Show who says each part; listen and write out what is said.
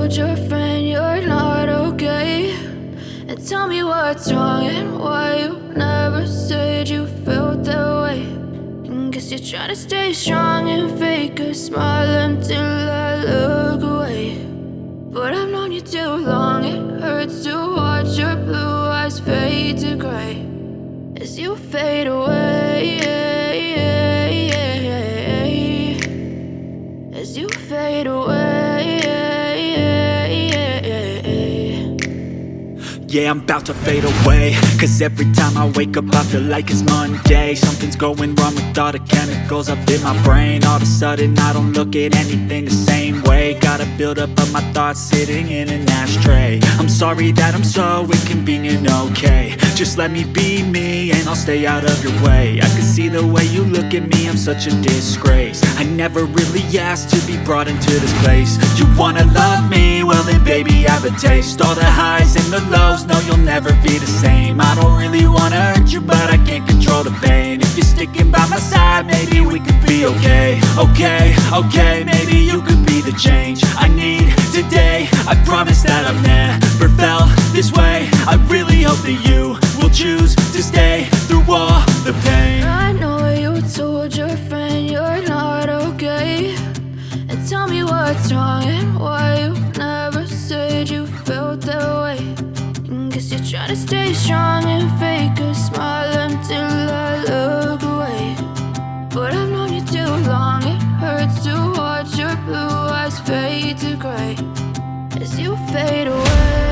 Speaker 1: told your friend you're not okay, and tell me what's wrong and why you never said you felt that way. And guess you're trying to stay strong and fake a smile until I look away. But I've known you too long, it hurts to watch your blue eyes fade to gray as you fade away, as you fade away.
Speaker 2: Yeah, I'm about to fade away, cause every time I wake up I feel like it's Monday. Something's going wrong with all the chemicals up in my brain. All of a sudden I don't look at anything the same way. Gotta build up of my thoughts sitting in an ashtray. I'm sorry that I'm so inconvenient, okay. Just let me be me and I'll stay out of your way. I can see the way you look at me, I'm such a disgrace. I never really asked to be brought into this place. You wanna love me? Well then baby, have a taste. All the highs and the lows, no, you'll never be the same. I don't really wanna hurt you, but I can't control the pain. If you're sticking by my side, maybe we could be okay. Okay, maybe you could be the change I need today. I promise that I've never felt this way. I really hope that you will choose to stay through all the pain.
Speaker 1: I know you told your friend you're not okay, and tell me what's wrong and why you never said you felt that way. And guess you're trying to stay strong and fake a smile until I look away. But I've known you too long, it hurts to watch your blue eyes fade to gray as you fade away.